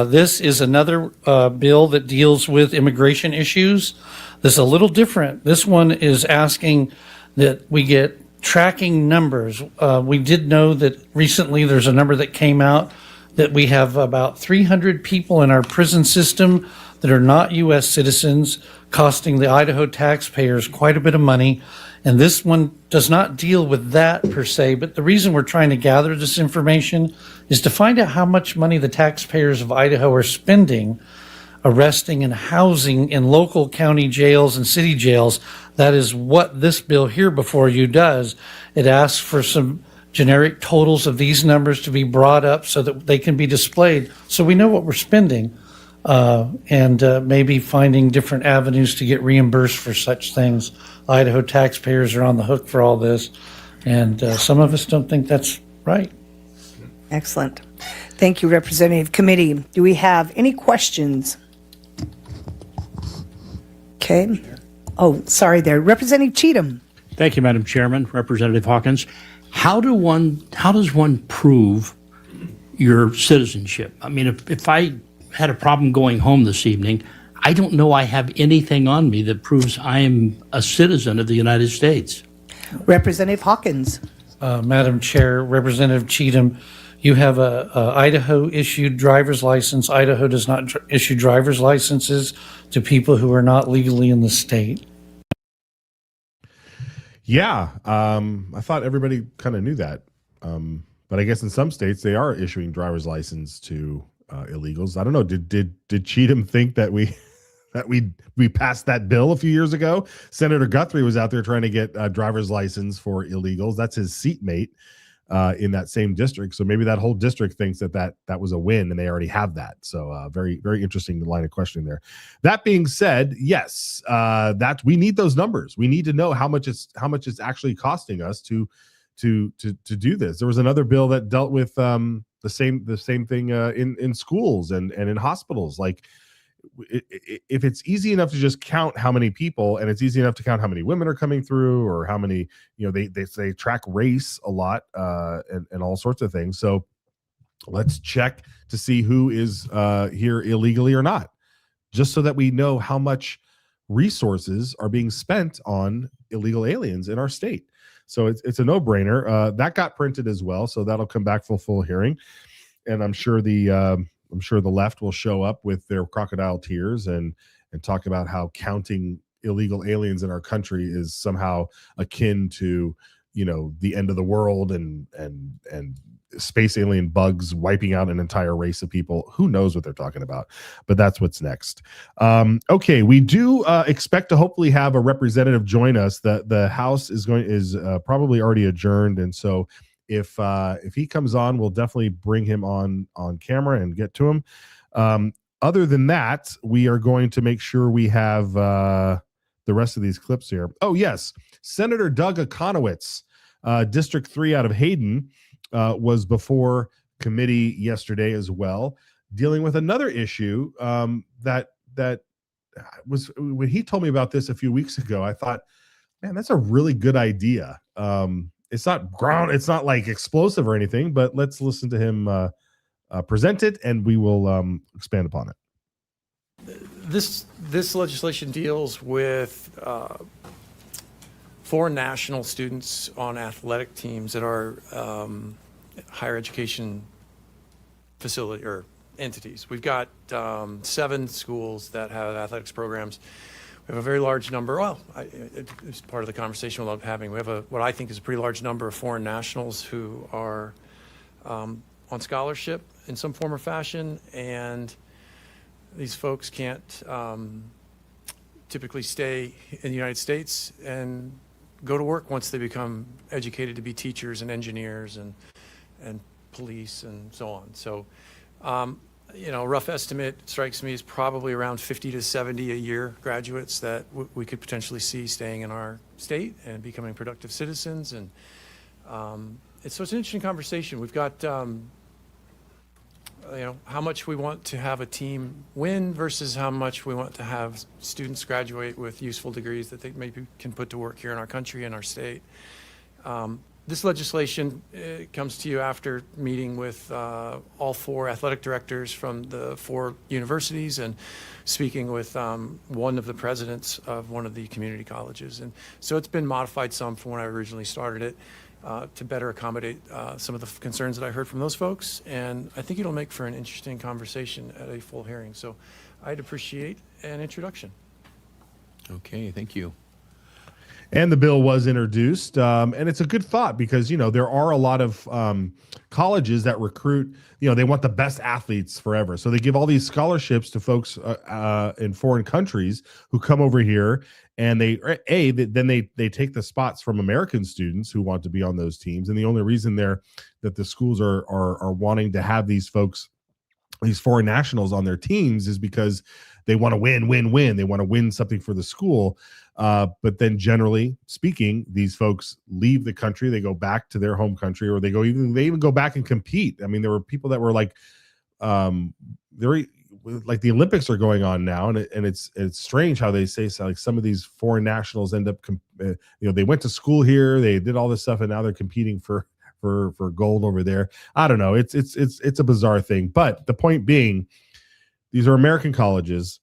This is another bill that deals with immigration issues. This is a little different. This one is asking that we get tracking numbers. We did know that recently there's a number that came out that we have about 300 people in our prison system that are not U.S. citizens, costing the Idaho taxpayers quite a bit of money. And this one does not deal with that per se, but the reason we're trying to gather this information is to find out how much money the taxpayers of Idaho are spending arresting and housing in local county jails and city jails. That is what this bill here before you does. It asks for some generic totals of these numbers to be brought up so that they can be displayed so we know what we're spending, and maybe finding different avenues to get reimbursed for such things. Idaho taxpayers are on the hook for all this, and some of us don't think that's right. Excellent. Thank you, Representative. Committee, do we have any questions? Okay. Oh, sorry there. Representative Cheatham. Thank you, Madam Chairman. Representative Hawkins. How does one prove your citizenship? I mean, if I had a problem going home this evening, I don't know I have anything on me that proves I am a citizen of the United States. Representative Hawkins. Madam Chair, Representative Cheatham, you have a Idaho issued driver's license. Idaho does not issue driver's licenses to people who are not legally in the state. Yeah, I thought everybody kind of knew that, but I guess in some states they are issuing driver's license to illegals. I don't know. Did Cheatham think that that we passed that bill a few years ago. Senator Guthrie was out there trying to get a driver's license for illegals. That's his seatmate in that same district. So maybe that whole district thinks that was a win, and they already have that. So very, very interesting line of questioning there. That being said, yes, that we need those numbers. We need to know how much it's actually costing us to do this. There was another bill that dealt with the same thing in schools and in hospitals. Like, if it's easy enough to just count how many people, and it's easy enough to count how many women are coming through, or how many, they track race a lot, and all sorts of things. So let's check to see who is here illegally or not, just so that we know how much resources are being spent on illegal aliens in our state. So it's a no-brainer. That got printed as well, so that'll come back for full hearing, and I'm sure the left will show up with their crocodile tears and talk about how counting illegal aliens in our country is somehow akin to, the end of the world and space alien bugs wiping out an entire race of people. Who knows what they're talking about? But that's what's next. Okay, we do expect to hopefully have a representative join us. The House is probably already adjourned, and so if he comes on, we'll definitely bring him on camera and get to him. Other than that, we are going to make sure we have the rest of these clips here. Oh, yes. Senator Doug Okonowitz, District 3 out of Hayden, was before committee yesterday as well, dealing with another issue that was, when he told me about this a few weeks ago, I thought, man, that's a really good idea. It's not like explosive or anything, but let's listen to him present it, and we will expand upon it. This legislation deals with foreign national students on athletic teams that are higher education facility or entities. We've got 7 schools that have athletics programs. We have a very large number. It's part of the conversation we're having. We have what I think is a pretty large number of foreign nationals who are on scholarship in some form or fashion, and these folks can't typically stay in the United States and go to work once they become educated to be teachers and engineers and police and so on. So, rough estimate strikes me is probably around 50 to 70 a year graduates that we could potentially see staying in our state and becoming productive citizens. And it's an interesting conversation. We've got, how much we want to have a team win versus how much we want to have students graduate with useful degrees that they maybe can put to work here in our country and our state. This legislation comes to you after meeting with all 4 athletic directors from the 4 universities and speaking with one of the presidents of one of the community colleges. And so it's been modified some from when I originally started it to better accommodate some of the concerns that I heard from those folks. And I think it'll make for an interesting conversation at a full hearing. So I'd appreciate an introduction. Okay, thank you. And the bill was introduced, and it's a good thought because, there are a lot of colleges that recruit, they want the best athletes forever. So they give all these scholarships to folks in foreign countries who come over here, and they take the spots from American students who want to be on those teams. And the only reason that the schools are wanting to have these folks, these foreign nationals on their teams, is because they want to win. They want to win something for the school. But then generally speaking, these folks leave the country, they go back to their home country, or they even go back and compete. I mean, there were people that were like, like the Olympics are going on now, and it's strange how they say so, like some of these foreign nationals end up, they went to school here, they did all this stuff, and now they're competing for gold over there. I don't know. It's a bizarre thing, but the point being, these are American colleges.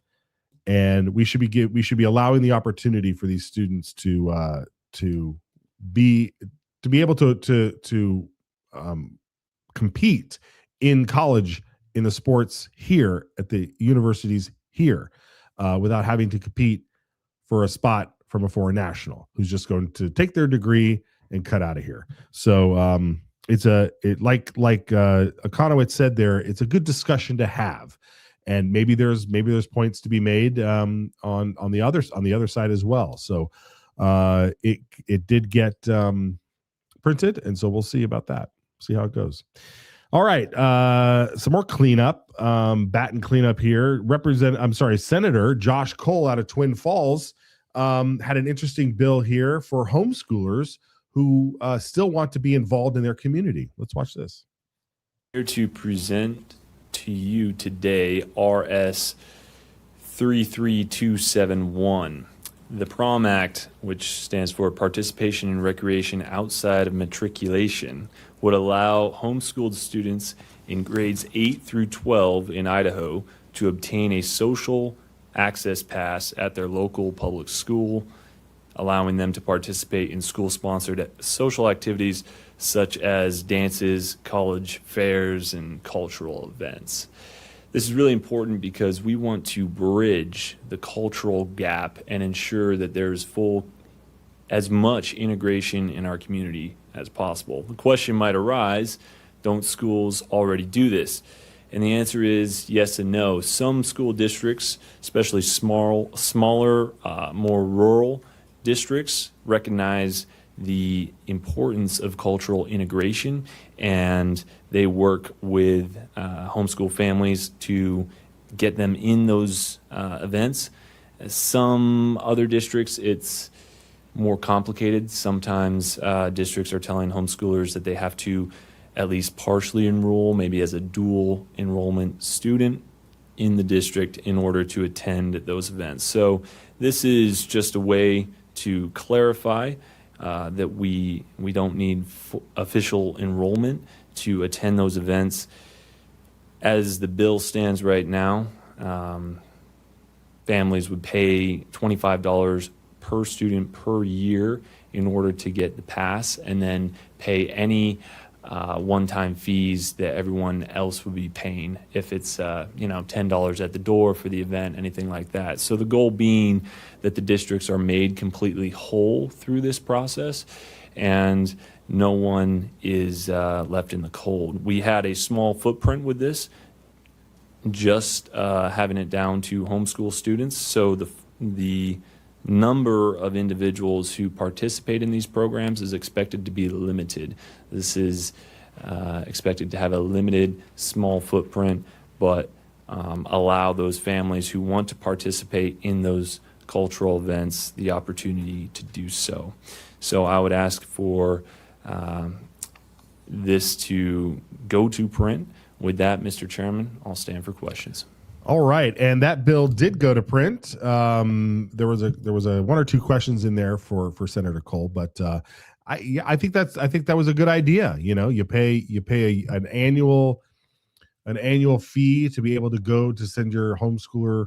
And we should be allowing the opportunity for these students to be able to compete in college in the sports here at the universities here without having to compete for a spot from a foreign national who's just going to take their degree and cut out of here. So like Okonowitz said there, it's a good discussion to have. and maybe there's points to be made on the other side as well. So it did get printed, and so we'll see about that. See how it goes. All right, some more cleanup, batten cleanup here. Senator Josh Cole out of Twin Falls had an interesting bill here for homeschoolers who still want to be involved in their community. Let's watch this. Here to present to you today RS 33271. The PROM Act, which stands for Participation in Recreation Outside of Matriculation, would allow homeschooled students in grades 8 through 12 in Idaho to obtain a social access pass at their local public school, allowing them to participate in school-sponsored social activities such as dances, college fairs, and cultural events. This is really important because we want to bridge the cultural gap and ensure that there's as much integration in our community as possible. The question might arise, don't schools already do this? And the answer is yes and no. Some school districts, especially smaller, more rural districts, recognize the importance of cultural integration, and they work with homeschool families to get them in those events. Some other districts, it's more complicated. Sometimes districts are telling homeschoolers that they have to at least partially enroll, maybe as a dual enrollment student in the district in order to attend those events. So this is just a way to clarify that we don't need official enrollment to attend those events. As the bill stands right now, families would pay $25 per student per year in order to get the pass, and then pay any one-time fees that everyone else would be paying if it's $10 at the door for the event, anything like that. So the goal being that the districts are made completely whole through this process and no one is left in the cold. We had a small footprint with this, just having it down to homeschool students. So the number of individuals who participate in these programs is expected to be limited. This is expected to have a limited, small footprint, but allow those families who want to participate in those cultural events the opportunity to do so. So I would ask for this to go to print. With that, Mr. Chairman, I'll stand for questions. All right, and that bill did go to print. There was a one or two questions in there for Senator Cole, but I think that was a good idea. You know, you pay an annual fee to be able to go to send your homeschooler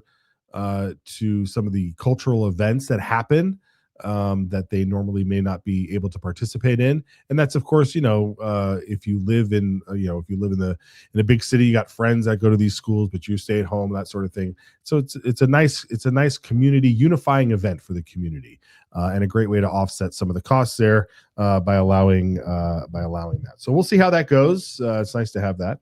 to some of the cultural events that happen that they normally may not be able to participate in. And that's, of course, if you live in a big city, you got friends that go to these schools, but you stay at home, that sort of thing. So it's a nice community unifying event for the community, and a great way to offset some of the costs there by allowing that. So we'll see how that goes. It's nice to have that.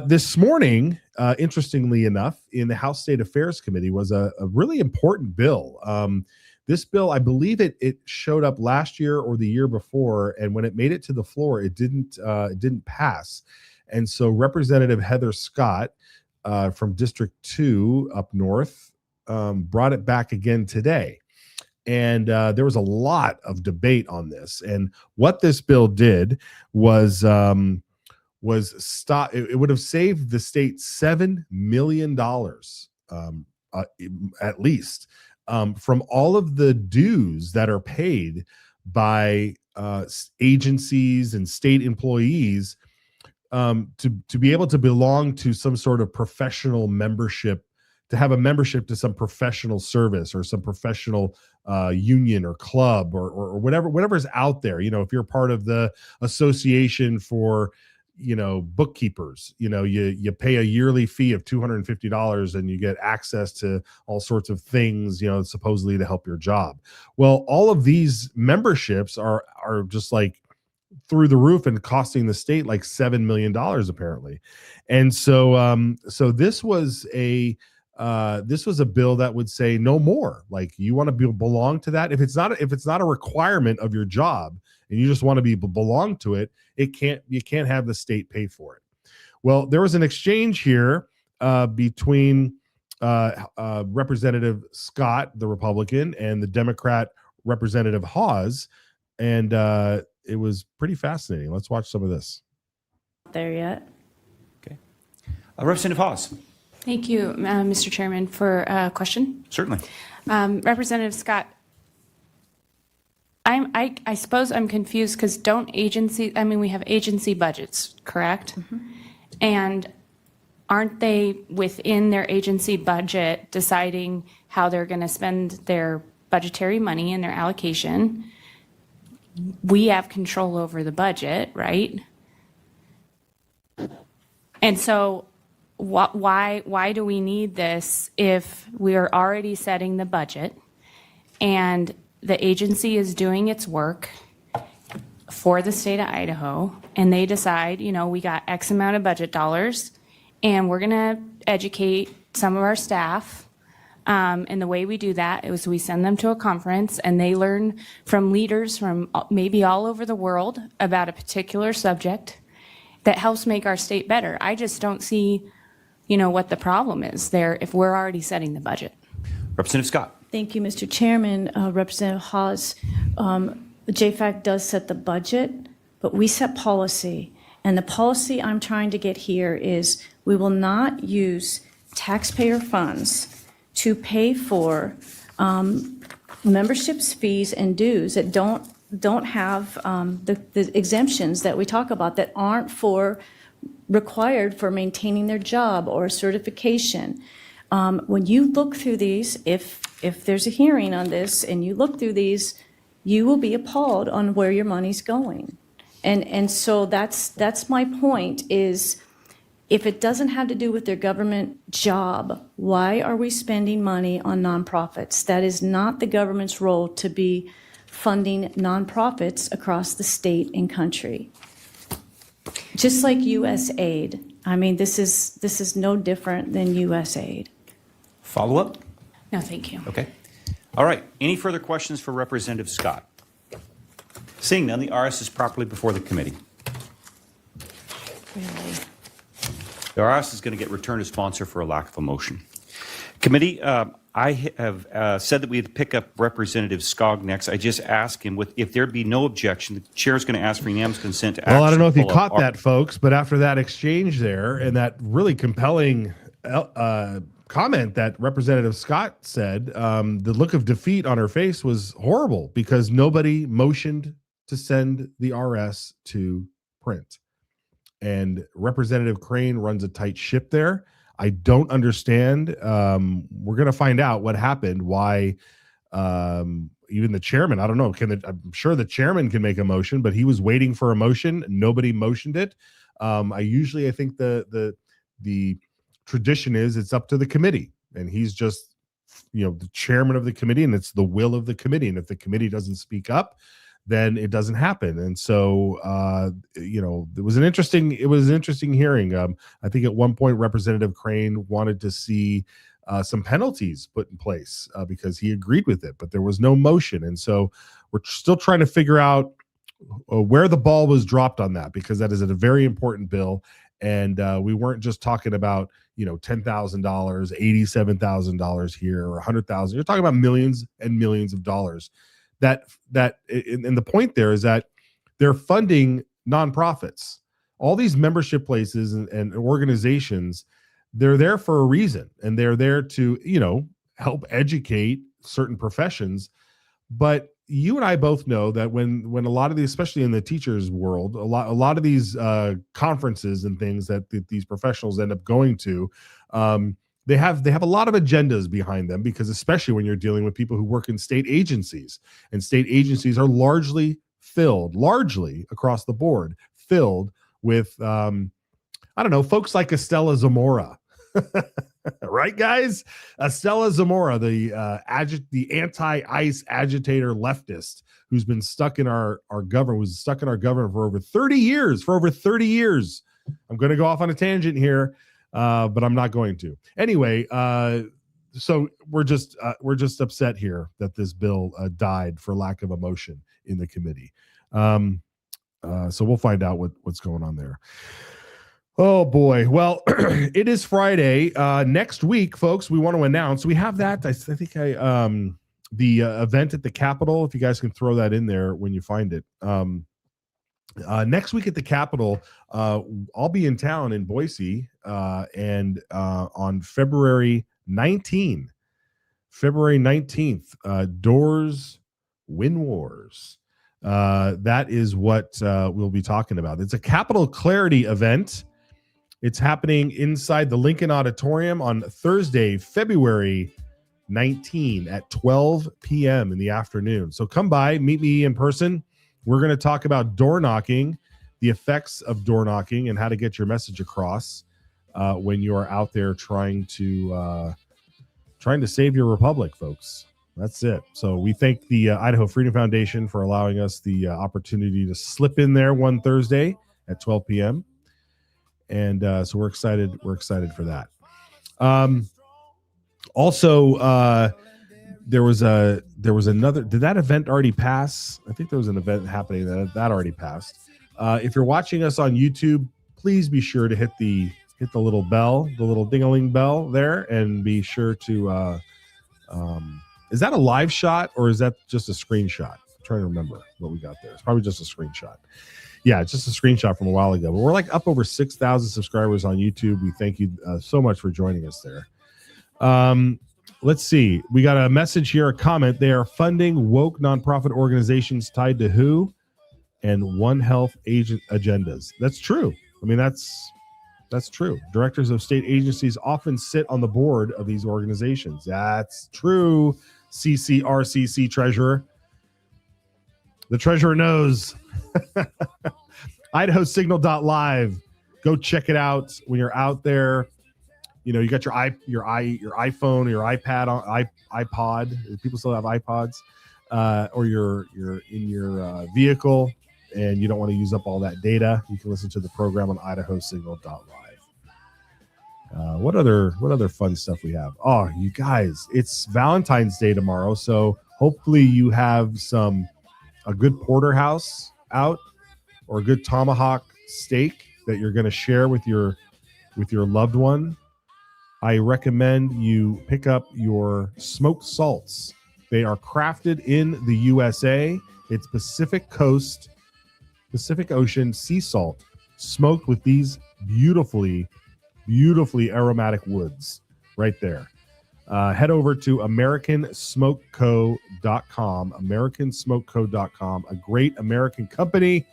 This morning, interestingly enough, in the House State Affairs Committee was a really important bill. This bill, I believe it showed up last year or the year before, and when it made it to the floor, it didn't pass. And so Representative Heather Scott from District 2 up north brought it back again today. And there was a lot of debate on this. And what this bill did was stop. It would have saved the state $7 million at least. From all of the dues that are paid by agencies and state employees to be able to belong to some sort of professional membership, to have a membership to some professional service or some professional union or club or whatever's out there. You know, if you're part of the association for bookkeepers, you pay a yearly fee of $250 and you get access to all sorts of things, supposedly to help your job. Well, all of these memberships are just like through the roof and costing the state like $7 million apparently. And so so this was a bill that would say no more. Like, you want to belong to that. If it's not a requirement of your job and you just want to belong to it, you can't have the state pay for it. Well, there was an exchange here between Representative Scott, the Republican, and the Democrat Representative Hawes, and it was pretty fascinating. Let's watch some of this. There yet? Okay. Representative Hawes. Thank you, Mr. Chairman, for a question. Certainly. Representative Scott, I suppose I'm confused because we have agency budgets, correct? Mm-hmm. And aren't they within their agency budget deciding how they're going to spend their budgetary money and their allocation? We have control over the budget, right? And so why do we need this if we are already setting the budget and the agency is doing its work for the state of Idaho, and they decide, we got X amount of budget dollars and we're going to educate some of our staff. And the way we do that is we send them to a conference and they learn from leaders from maybe all over the world about a particular subject that helps make our state better. I just don't see, what the problem is there if we're already setting the budget. Representative Scott. Thank you, Mr. Chairman. Representative Hawes, the JFAC does set the budget, but we set policy. And the policy I'm trying to get here is we will not use taxpayer funds to pay for memberships, fees, and dues that don't have the exemptions that we talk about that aren't required for maintaining their job or certification. When you look through these, if there's a hearing on this and you look through these, you will be appalled on where your money's going. And so that's my point is, if it doesn't have to do with their government job, why are we spending money on nonprofits? That is not the government's role to be funding nonprofits across the state and country. Just like U.S. aid. This is no different than U.S. aid. Follow up? No, thank you. Okay. All right. Any further questions for Representative Scott? Seeing none, the RS is properly before the committee. Really? The RS is going to get returned as sponsor for a lack of a motion. Committee, I have said that we'd pick up Representative Skog next. I just asked him if there'd be no objection, the chair is going to ask for unanimous consent to action. Well, I don't know if you caught that, folks, but after that exchange there and that really compelling comment that Representative Scott said, the look of defeat on her face was horrible because nobody motioned to send the RS to print. And Representative Crane runs a tight ship there. I don't understand. We're going to find out what happened, why even the chairman, I don't know, I'm sure the chairman can make a motion, but he was waiting for a motion. Nobody motioned it. I think the tradition is it's up to the committee, and he's just, the chairman of the committee, and it's the will of the committee. And if the committee doesn't speak up, then it doesn't happen. And so, it was an interesting hearing. I think at one point Representative Crane wanted to see some penalties put in place because he agreed with it, but there was no motion. And so we're still trying to figure out where the ball was dropped on that, because that is a very important bill. And we weren't just talking about, $10,000, $87,000 here or $100,000. You're talking about millions and millions of dollars. And the point there is that they're funding nonprofits. All these membership places and organizations, they're there for a reason, and they're there to, help educate certain professions. But you and I both know that when a lot of these, especially in the teachers world, a lot of these conferences and things that these professionals end up going to, they have a lot of agendas behind them, because especially when you're dealing with people who work in state agencies, and state agencies are largely across the board filled with, folks like Estela Zamora Right, guys? Estella Zamora, the anti-ICE agitator leftist who's been stuck in our government, was stuck in our government for over 30 years. I'm going to go off on a tangent here, but I'm not going to. Anyway, so we're just upset here that this bill died for lack of a motion in the committee. So we'll find out what's going on there. Oh boy. Well, it is Friday. Next week, folks, we want to announce we have that. I think the event at the Capitol. If you guys can throw that in there when you find it. Next week at the Capitol, I'll be in town in Boise, and on February 19th, Doors Win Wars. That is what we'll be talking about. It's a Capitol Clarity event. It's happening inside the Lincoln Auditorium on Thursday, February 19 at 12 p.m. in the afternoon. So come by, meet me in person. We're going to talk about door knocking, the effects of door knocking, and how to get your message across when you are out there trying to save your republic, folks. That's it. So we thank the Idaho Freedom Foundation for allowing us the opportunity to slip in there one Thursday at 12 p.m. And so we're excited. We're excited for that. Also, there was another. Did that event already pass? I think there was an event happening that already passed. If you're watching us on YouTube, please be sure to hit the little bell, the little ding-a-ling bell there, and be sure to. Is that a live shot or is that just a screenshot? I'm trying to remember what we got there. It's probably just a screenshot. Yeah, it's just a screenshot from a while ago. But we're like up over 6,000 subscribers on YouTube. We thank you so much for joining us there. Let's see. We got a message here, a comment. They are funding woke nonprofit organizations tied to WHO and One Health agent agendas. That's true. I mean, that's true. Directors of state agencies often sit on the board of these organizations. That's true. CCRCC treasurer. The treasurer knows. IdahoSignal.live. Go check it out when you're out there. You know, you got your iPhone or your iPad, iPod. People still have iPods, or you're in your vehicle and you don't want to use up all that data. You can listen to the program on IdahoSignal.live. What other fun stuff we have? Oh, you guys, it's Valentine's Day tomorrow, so hopefully you have a good porterhouse out or a good tomahawk steak that you're going to share with your loved one. I recommend you pick up your smoked salts. They are crafted in the USA. It's Pacific Coast, Pacific Ocean sea salt, smoked with these beautifully aromatic woods right there. Head over to AmericanSmokeCo.com, AmericanSmokeCo.com, a great American company,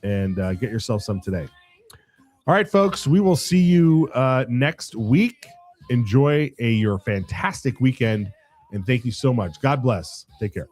and get yourself some today. All right, folks, we will see you next week. Enjoy your fantastic weekend, and thank you so much. God bless. Take care.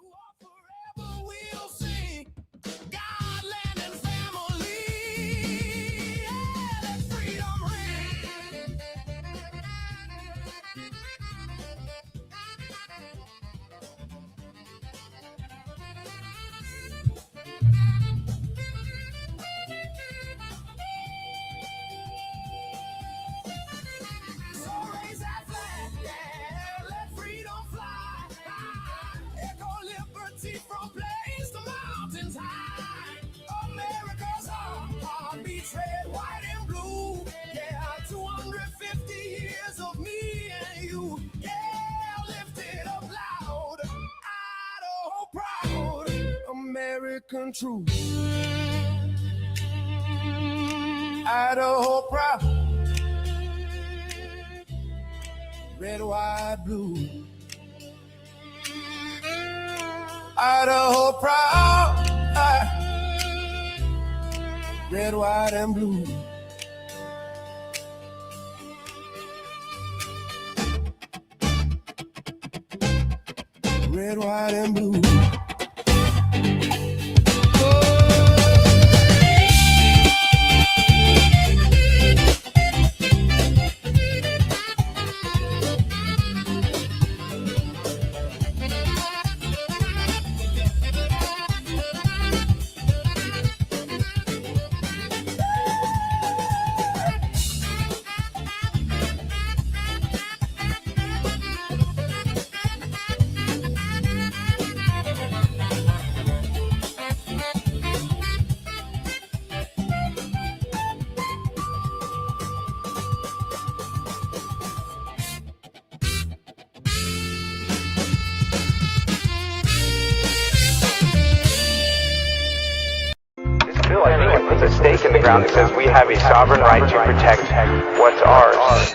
American truth. Idaho proud. Red, white, blue. Idaho proud. Red, white, and blue. Red, white, and blue. ground that says we have a sovereign right to protect what's ours.